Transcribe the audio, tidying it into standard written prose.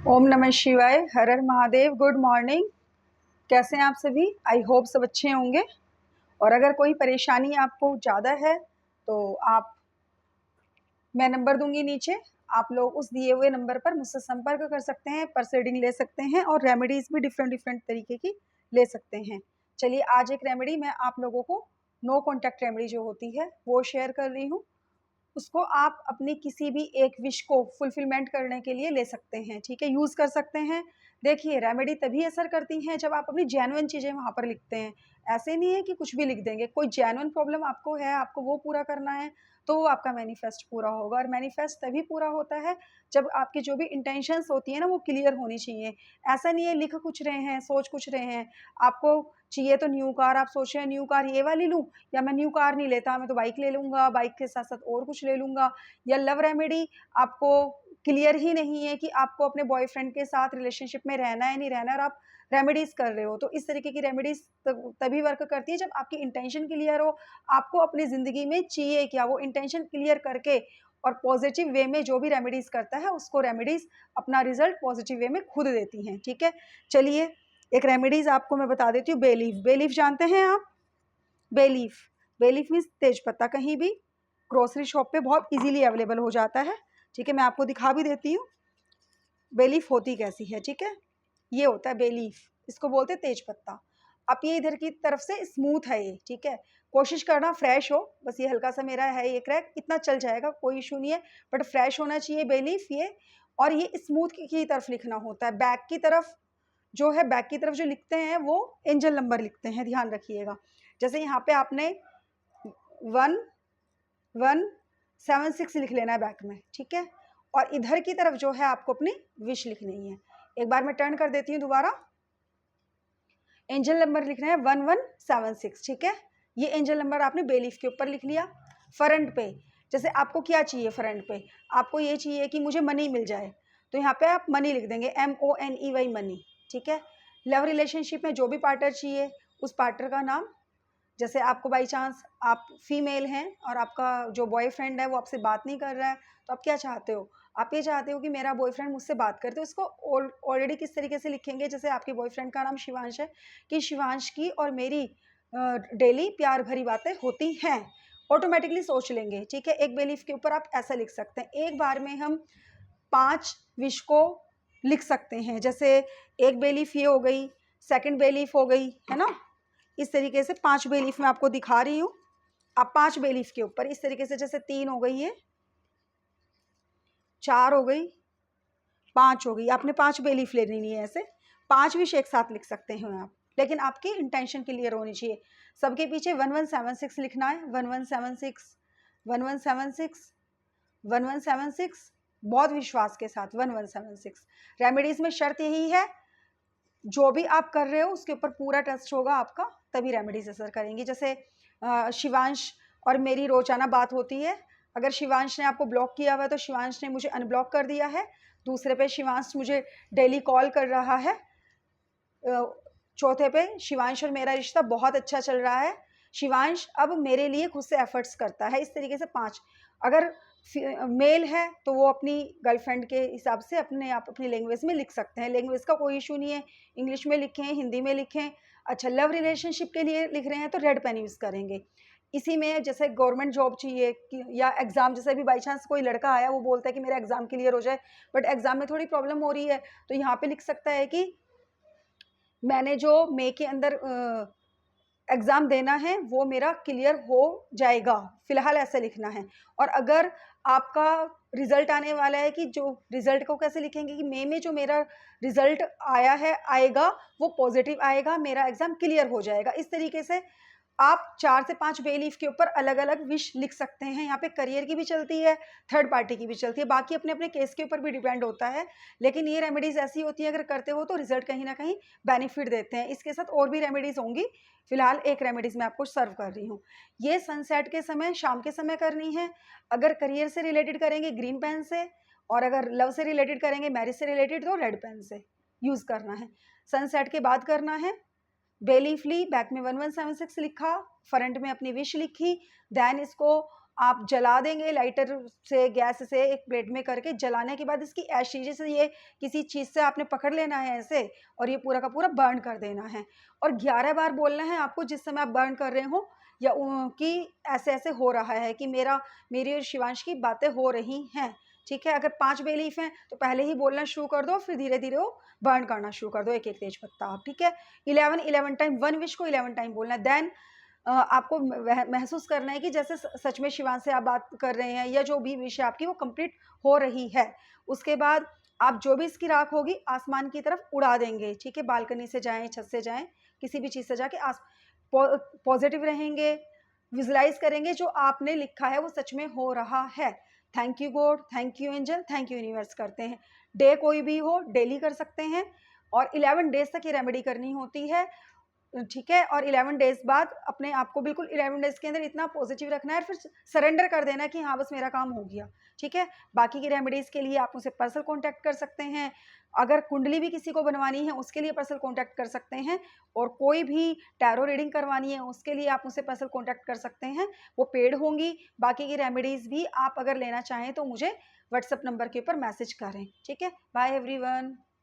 ओम नमः शिवाय। हर हर महादेव। Good morning. कैसे हैं आप सभी? आई होप सब अच्छे होंगे। और अगर कोई परेशानी आपको ज़्यादा है तो मैं नंबर दूंगी नीचे, आप लोग उस दिए हुए नंबर पर मुझसे संपर्क कर सकते हैं, पर्स रीडिंग ले सकते हैं और रेमेडीज़ भी डिफरेंट डिफरेंट तरीके की ले सकते हैं। चलिए, आज एक रेमेडी मैं आप लोगों को नो कॉन्टैक्ट रेमेडी जो होती है वो शेयर कर रही हूँ। उसको आप अपनी किसी भी एक विश को फुलफिलमेंट करने के लिए ले सकते हैं, ठीक है, यूज़ कर सकते हैं। देखिए, रेमेडी तभी असर करती हैं जब आप अपनी जेन्युइन चीज़ें वहाँ पर लिखते हैं। ऐसे नहीं है कि कुछ भी लिख देंगे। कोई जेन्युइन प्रॉब्लम आपको है, आपको वो पूरा करना है, तो वो आपका मैनिफेस्ट पूरा होगा। और मैनिफेस्ट तभी पूरा होता है जब आपकी जो भी इंटेंशंस होती है ना, वो क्लियर होनी चाहिए। ऐसा नहीं है लिख कुछ रहे हैं, सोच कुछ रहे हैं, आपको चाहिए तो न्यू कार, आप सोच रहे हैं न्यू कार ये वाली लूँ, या मैं न्यू कार नहीं लेता, मैं तो बाइक ले लूँगा, बाइक के साथ-साथ और कुछ ले लूँगा। या लव रेमेडी आपको क्लियर ही नहीं है कि आपको अपने बॉयफ्रेंड के साथ रिलेशनशिप में रहना है, नहीं रहना है, और आप रेमेडीज़ कर रहे हो। तो इस तरीके की रेमेडीज़ तभी वर्क करती है जब आपकी इंटेंशन क्लियर हो, आपको अपनी ज़िंदगी में चाहिए क्या, वो इंटेंशन क्लियर करके और पॉज़िटिव वे में जो भी रेमेडीज़ करता है, उसको रेमेडीज़ अपना रिज़ल्ट पॉज़िटिव वे में खुद देती हैं, ठीक है? चलिए, एक रेमेडीज़ आपको मैं बता देती हूँ। बे लीफ, बे लीफ जानते हैं आप? Bay leaf, bay leaf means तेजपत्ता। कहीं भी ग्रोसरी शॉप पे बहुत इजीली अवेलेबल हो जाता है, ठीक है? मैं आपको दिखा भी देती हूँ बे लीफ होती कैसी है, ठीक है? ये होता है बे लीफ, इसको बोलते हैं तेजपत्ता। अब ये इधर की तरफ से स्मूथ है ये, ठीक है? कोशिश करना फ्रेश हो, बस ये हल्का सा मेरा है ये क्रैक, इतना चल जाएगा, कोई इशू नहीं है, बट फ्रेश होना चाहिए बे लीफ ये। और ये स्मूथ की तरफ लिखना होता है, बैक की तरफ जो है, बैक की तरफ जो लिखते हैं वो एंजल नंबर लिखते हैं, ध्यान रखिएगा। जैसे यहाँ पे आपने 1176 लिख लेना है बैक में, ठीक है? और इधर की तरफ जो है आपको अपनी विश लिखनी है। एक बार मैं टर्न कर देती हूँ दोबारा। एंजल नंबर लिखना है 1176, ठीक है? ये एंजल नंबर आपने बे लीफ के ऊपर लिख लिया। फ्रंट पे जैसे आपको क्या चाहिए, फ्रंट पे आपको ये चाहिए कि मुझे मनी मिल जाए, तो यहाँ पे आप मनी लिख देंगे, MONEY मनी, ठीक है? लव रिलेशनशिप में जो भी पार्टनर चाहिए, उस पार्टनर का नाम। जैसे आपको बाई चांस आप फीमेल हैं और आपका जो बॉयफ्रेंड है वो आपसे बात नहीं कर रहा है, तो आप क्या चाहते हो? आप ये चाहते हो कि मेरा बॉयफ्रेंड मुझसे बात करे, तो इसको ऑलरेडी किस तरीके से लिखेंगे, जैसे आपके बॉयफ्रेंड का नाम शिवांश है, कि शिवांश की और मेरी डेली प्यार भरी बातें होती हैं, ऑटोमेटिकली सोच लेंगे, ठीक है? एक बेलीफ के ऊपर आप ऐसा लिख सकते हैं। एक बार में हम 5 विश को लिख सकते हैं। जैसे एक बेलीफ ये हो गई, सेकंड बेलीफ हो गई, है ना? इस तरीके से 5 बे लीफ मैं आपको दिखा रही हूँ। अब 5 बे लीफ के ऊपर इस तरीके से, जैसे 3 हो गई है, 4 हो गई, 5 हो गई। आपने 5 बे लीफ ले लेनी है, ऐसे 5 विश एक साथ लिख सकते हैं आप, लेकिन आपकी इंटेंशन क्लियर होनी चाहिए। सबके पीछे 1176 लिखना है, 1176, 1176, 1176, बहुत विश्वास के साथ 1176। रेमेडीज में शर्त यही है, जो भी आप कर रहे हो उसके ऊपर पूरा टेस्ट होगा आपका, तभी रेमेडीज असर करेंगी। जैसे शिवांश और मेरी रोजाना बात होती है, अगर शिवांश ने आपको ब्लॉक किया हुआ है तो शिवांश ने मुझे अनब्लॉक कर दिया है। दूसरे पे शिवांश मुझे डेली कॉल कर रहा है। चौथे पे शिवांश और मेरा रिश्ता बहुत अच्छा चल रहा है। शिवांश अब मेरे लिए खुद से एफर्ट्स करता है। इस तरीके से 5। अगर मेल है तो वो अपनी गर्लफ्रेंड के हिसाब से अपने आप अपनी लैंग्वेज में लिख सकते हैं, लैंग्वेज का कोई इशू नहीं है, इंग्लिश में लिखें, हिंदी में लिखें। अच्छा, लव रिलेशनशिप के लिए लिख रहे हैं तो रेड पेन यूज़ करेंगे। इसी में जैसे गवर्नमेंट जॉब चाहिए या एग्ज़ाम, जैसे भी बाई चांस कोई लड़का आया वो बोलता है कि मेरा एग्ज़ाम क्लियर हो जाए, बट एग्ज़ाम में थोड़ी प्रॉब्लम हो रही है, तो यहाँ पे लिख सकता है कि मैंने जो मई के अंदर एग्ज़ाम देना है वो मेरा क्लियर हो जाएगा, फ़िलहाल ऐसे लिखना है। और अगर आपका रिज़ल्ट आने वाला है, कि जो रिज़ल्ट को कैसे लिखेंगे कि मई में जो मेरा रिज़ल्ट आया है, आएगा, वो पॉज़िटिव आएगा, मेरा एग्ज़ाम क्लियर हो जाएगा। इस तरीके से आप 4 से 5 बे लीफ के ऊपर अलग-अलग विश लिख सकते हैं। यहाँ पे करियर की भी चलती है, थर्ड पार्टी की भी चलती है, बाकी अपने-अपने केस के ऊपर भी डिपेंड होता है। लेकिन ये रेमेडीज़ ऐसी होती हैं, अगर करते हो तो रिज़ल्ट कहीं न कहीं बेनिफिट देते हैं। इसके साथ और भी रेमेडीज़ होंगी, फिलहाल एक रेमेडीज़ मैं आपको सर्व कर रही हूँ। ये सनसेट के समय, शाम के समय करनी है। अगर करियर से रिलेटेड करेंगे ग्रीन पेन से, और अगर लव से रिलेटेड करेंगे, मैरिज से रिलेटेड, तो रेड पेन से यूज़ करना है। सनसेट के बाद करना है। बे लीफ ली, बैक में 1176 लिखा, फ्रंट में अपनी विश लिखी, देन इसको आप जला देंगे लाइटर से, गैस से एक प्लेट में करके। जलाने के बाद इसकी ऐश जैसे ये किसी चीज़ से आपने पकड़ लेना है ऐसे, और ये पूरा का पूरा बर्न कर देना है। और 11 बार बोलना है आपको जिस समय आप बर्न कर रहे हो, या कि ऐसे-ऐसे हो रहा है, कि मेरी और शिवांश की बातें हो रही हैं, ठीक है। अगर 5 बे लीफ हैं तो पहले ही बोलना शुरू कर दो, फिर धीरे-धीरे वो बर्न करना शुरू कर दो एक-एक तेज पत्ता आप, ठीक है। 11 टाइम, 1 विश को 11 टाइम बोलना है। देन आपको महसूस करना है कि जैसे सच में शिवांश से आप बात कर रहे हैं, या जो भी विश है आपकी वो कंप्लीट हो रही है। उसके बाद आप जो भी इसकी राख होगी आसमान की तरफ उड़ा देंगे, ठीक है। बालकनी से जाएँ, छत से जाएँ, किसी भी चीज़ से जाके पॉजिटिव रहेंगे, विजुलाइज करेंगे जो आपने लिखा है वो सच में हो रहा है। Thank you God, thank you angel, thank you universe करते हैं। डे कोई भी हो, डेली कर सकते हैं, और 11 डेज तक ये रेमेडी करनी होती है, ठीक है। और 11 डेज बाद अपने आप को बिल्कुल 11 डेज के अंदर इतना पॉजिटिव रखना है, फिर सरेंडर कर देना कि हाँ बस मेरा काम हो गया, ठीक है। बाकी की रेमेडीज के लिए आप मुझसे पर्सनल कांटेक्ट कर सकते हैं। अगर कुंडली भी किसी को बनवानी है उसके लिए पर्सनल कांटेक्ट कर सकते हैं, और कोई भी टैरो रीडिंग करवानी है उसके लिए आप मुझसे पर्सनल कांटेक्ट कर सकते हैं, वो पेड होंगी। बाकी की रेमेडीज भी आप अगर लेना चाहें तो मुझे व्हाट्सएप नंबर के ऊपर मैसेज करें, ठीक है। Bye everyone.